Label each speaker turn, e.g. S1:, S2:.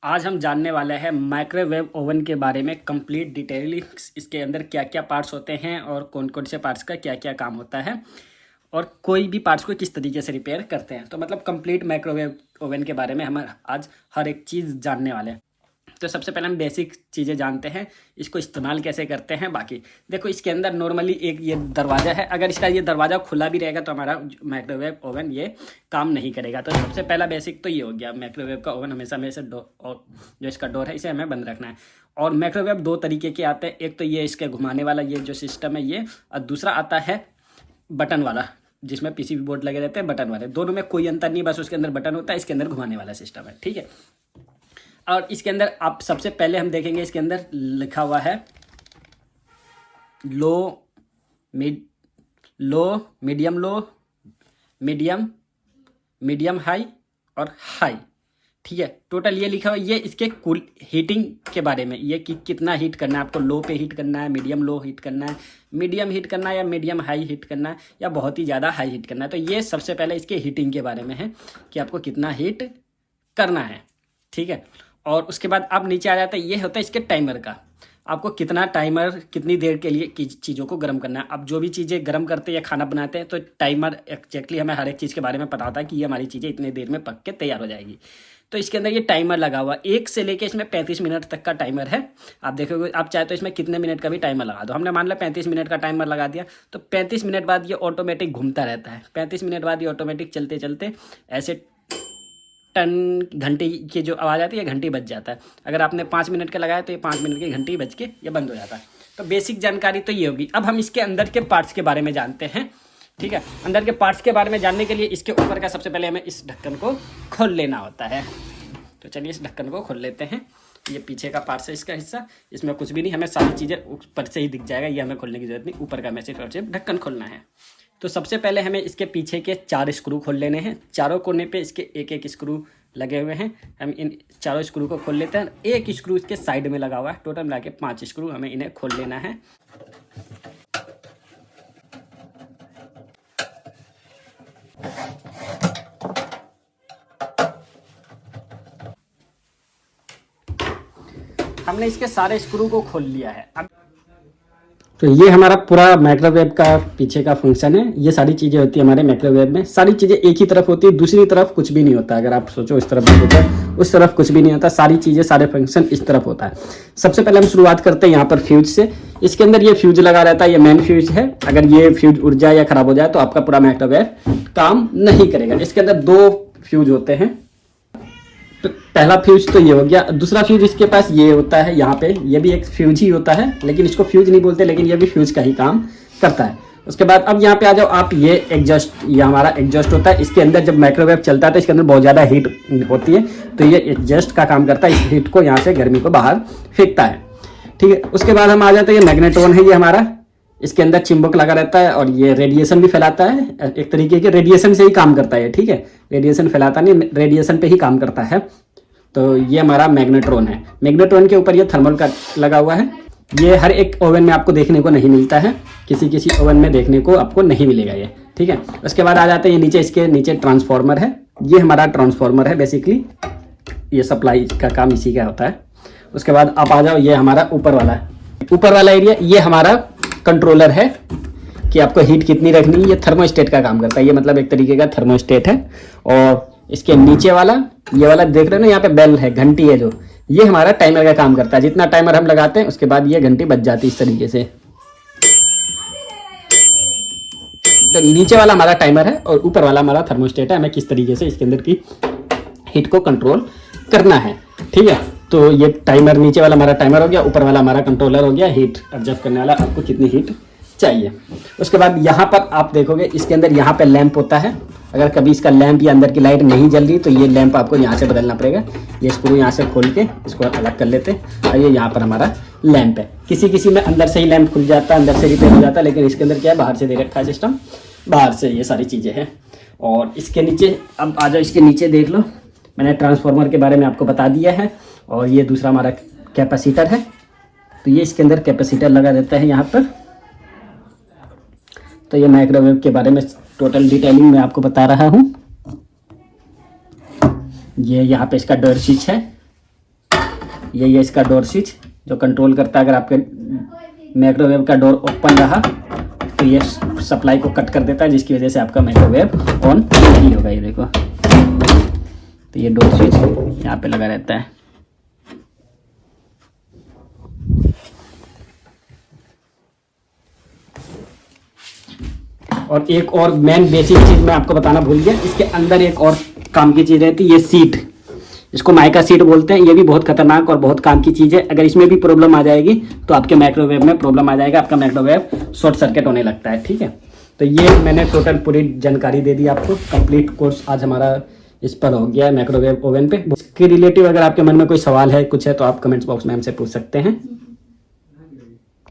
S1: आज हम जानने वाले हैं माइक्रोवेव ओवन के बारे में कंप्लीट डिटेलिंग। इसके अंदर क्या क्या पार्ट्स होते हैं और कौन कौन से पार्ट्स का क्या क्या काम होता है और कोई भी पार्ट्स को किस तरीके से रिपेयर करते हैं। तो मतलब कंप्लीट माइक्रोवेव ओवन के बारे में हम आज हर एक चीज़ जानने वाले हैं। तो सबसे पहले हम बेसिक चीज़ें जानते हैं, इसको इस्तेमाल कैसे करते हैं। बाकी देखो, इसके अंदर नॉर्मली एक ये दरवाज़ा है। अगर इसका ये दरवाज़ा खुला भी रहेगा तो हमारा माइक्रोवेव ओवन ये काम नहीं करेगा। तो सबसे पहला बेसिक तो ये हो गया, माइक्रोवेव का ओवन हमेशा हमेशा और जो इसका डोर है इसे हमें बंद रखना है। और माइक्रोवेव दो तरीके के आते हैं, एक तो ये इसके घुमाने वाला ये जो सिस्टम है ये, और दूसरा आता है बटन वाला जिसमें पीसीबी बोर्ड लगे रहते हैं बटन वाले। दोनों में कोई अंतर नहीं, बस उसके अंदर बटन होता है, इसके अंदर घुमाने वाला सिस्टम है। ठीक है। और इसके अंदर आप सबसे पहले हम देखेंगे, इसके अंदर लिखा हुआ है लो मीडियम लो, मीडियम हाई और हाई। ठीक है, टोटल ये लिखा हुआ है। ये इसके कूल हीटिंग के बारे में, ये कि कितना हीट करना है आपको, लो पे हीट करना है, मीडियम लो हीट करना है, मीडियम हीट करना है या मीडियम हाई हीट करना है या बहुत ही ज़्यादा हाई हीट करना है। तो ये सबसे पहले इसके हीटिंग के बारे में है कि आपको कितना हीट करना है। ठीक है। और उसके बाद आप नीचे आ जाता है, ये होता है इसके टाइमर का, आपको कितना टाइमर कितनी देर के लिए चीज़ों को गर्म करना है। आप जो भी चीज़ें गर्म करते हैं या खाना बनाते हैं तो टाइमर एक्जैक्टली हमें हर एक चीज़ के बारे में पता होता है कि ये हमारी चीज़ें इतने देर में पक के तैयार हो जाएगी। तो इसके अंदर ये टाइमर लगा हुआ, 1 से लेके इसमें 35 मिनट तक का टाइमर है। आप देखोगे, आप चाहे तो इसमें कितने मिनट का भी टाइमर लगा दो। हमने मान लिया 35 मिनट का टाइमर लगा दिया, तो 35 मिनट बाद ये ऑटोमेटिक घूमता रहता है। 35 मिनट बाद ये ऑटोमेटिक चलते चलते ऐसे टन घंटी की जो आवाज़ आती है घंटी बज जाता है। अगर आपने 5 मिनट का लगाया तो ये 5 मिनट की घंटी बज के ये बंद हो जाता है। तो बेसिक जानकारी तो ये होगी। अब हम इसके अंदर के पार्ट्स के बारे में जानते हैं। ठीक है, अंदर के पार्ट्स के बारे में जानने के लिए इसके ऊपर का सबसे पहले हमें इस ढक्कन को खोल लेना होता है। तो चलिए इस ढक्कन को खोल लेते हैं। ये पीछे का पार्ट्स है इसका हिस्सा, इसमें कुछ भी नहीं, हमें सारी चीज़ें ऊपर से ही दिख जाएगा, ये हमें खोलने की जरूरत नहीं। ऊपर का हमें सिर्फ ढक्कन खोलना है। तो सबसे पहले हमें इसके पीछे के 4 स्क्रू खोल लेने हैं। चारों कोने पे इसके एक एक स्क्रू लगे हुए हैं। हम इन चारों स्क्रू को खोल लेते हैं। एक स्क्रू इसके साइड में लगा हुआ है। टोटल मिला के 5 स्क्रू हमें इन्हें खोल लेना है। हमने इसके सारे स्क्रू को खोल लिया है। अब तो ये हमारा पूरा माइक्रोवेव का पीछे का फंक्शन है। ये सारी चीज़ें होती है हमारे माइक्रोवेव में। सारी चीज़ें एक ही तरफ होती है, दूसरी तरफ कुछ भी नहीं होता। अगर आप सोचो इस तरफ देखो, उस तरफ कुछ भी नहीं होता। सारी चीज़ें, सारे फंक्शन इस तरफ होता है। सबसे पहले हम शुरुआत करते हैं यहाँ पर फ्यूज से। इसके अंदर ये फ्यूज लगा रहता है, ये मेन फ्यूज है। अगर ये फ्यूज उड़ जाए या खराब हो जाए तो आपका पूरा माइक्रोवेव काम नहीं करेगा। इसके अंदर 2 फ्यूज होते हैं। तो पहला फ्यूज तो ये हो गया। दूसरा फ्यूज इसके पास ये होता है यहाँ पे, ये भी एक फ्यूज ही होता है, लेकिन इसको फ्यूज नहीं बोलते, लेकिन ये भी फ्यूज का ही काम करता है। उसके बाद अब यहाँ पे आ जाओ आप, ये एग्जॉस्ट, ये हमारा एग्जॉस्ट होता है। इसके अंदर जब माइक्रोवेव चलता है तो इसके अंदर बहुत ज़्यादा हीट होती है, तो ये एग्जॉस्ट का काम करता है। इस हीट को यहाँ से गर्मी को बाहर फेंकता है। ठीक है। उसके बाद हम आ जाते हैं, ये मैग्नेट्रॉन है ये हमारा। इसके अंदर चिम्बक लगा रहता है और ये रेडिएशन भी फैलाता है। एक तरीके के रेडिएशन से ही काम करता है। ठीक है, रेडिएशन फैलाता नहीं, रेडिएशन पे ही काम करता है। तो ये हमारा मैग्नेट्रॉन है। मैग्नेट्रॉन के ऊपर ये थर्मल का लगा हुआ है। ये हर एक ओवन में आपको देखने को नहीं मिलता है, किसी किसी ओवन में देखने को आपको नहीं मिलेगा ये। ठीक है। उसके बाद आ जाते हैं ये नीचे, इसके नीचे ट्रांसफार्मर है। ये हमारा ट्रांसफार्मर है बेसिकली, ये सप्लाई का काम इसी का होता है। उसके बाद आप आ जाओ, ये हमारा ऊपर वाला है। ऊपर वाला एरिया ये हमारा कंट्रोलर है कि आपको हीट कितनी रखनी है। ये थर्मोस्टेट का काम करता है, ये मतलब एक तरीके का थर्मोस्टेट है। और इसके नीचे वाला, ये वाला देख रहे हो ना, यहाँ पे बेल है, घंटी है जो, ये हमारा टाइमर का काम करता है। जितना टाइमर हम लगाते हैं उसके बाद ये घंटी बज जाती है इस तरीके से। तो नीचे वाला हमारा टाइमर है और ऊपर वाला हमारा थर्मोस्टेट है, हमें किस तरीके से इसके अंदर की हीट को कंट्रोल करना है। ठीक है। तो ये टाइमर, नीचे वाला हमारा टाइमर हो गया, ऊपर वाला हमारा कंट्रोलर हो गया, हीट एडजस्ट करने वाला, आपको कितनी हीट चाहिए। उसके बाद यहाँ पर आप देखोगे, इसके अंदर यहाँ पे लैंप होता है। अगर कभी इसका लैंप या अंदर की लाइट नहीं जल रही तो ये लैंप आपको यहाँ से बदलना पड़ेगा। ये स्क्रू यहाँ से खोल के इसको अलग कर लेते हैं और ये यहाँ पर हमारा लैंप है। किसी किसी में अंदर से ही लैंप खुल जाता है, अंदर से रिपेयर हो जाता है, लेकिन इसके अंदर क्या है, बाहर से दे रखा है सिस्टम, बाहर से ये सारी चीज़ें हैं। और इसके नीचे अब आ जाओ, इसके नीचे देख लो, मैंने ट्रांसफार्मर के बारे में आपको बता दिया है। और ये दूसरा हमारा कैपेसिटर है। तो ये इसके अंदर कैपेसिटर लगा रहता है यहाँ पर। तो ये माइक्रोवेव के बारे में टोटल डिटेलिंग मैं आपको बता रहा हूँ। ये यहाँ पे इसका डोर स्विच है। यही है इसका डोर स्विच जो कंट्रोल करता है। अगर आपके माइक्रोवेव का डोर ओपन रहा तो ये सप्लाई को कट कर देता है, जिसकी वजह से आपका माइक्रोवेव ऑन नहीं होगा। ये देखो, तो ये डोर स्विच यहाँ पे लगा रहता है। और एक और मेन बेसिक चीज मैं आपको बताना भूल गया, इसके अंदर एक और काम की चीज रहती है, ये सीट, इसको माइका सीट बोलते हैं। ये भी बहुत खतरनाक और बहुत काम की चीज है। अगर इसमें भी प्रॉब्लम आ जाएगी तो आपके माइक्रोवेव में प्रॉब्लम आ जाएगा, आपका माइक्रोवेव शॉर्ट सर्किट होने लगता है। ठीक है, तो ये मैंने टोटल पूरी जानकारी दे दी आपको। कंप्लीट कोर्स आज हमारा इस पर हो गया है माइक्रोवेव ओवन पे। इसके रिलेटिव अगर आपके मन में कोई सवाल है, कुछ है, तो आप कमेंट्स बॉक्स में हमसे पूछ सकते हैं।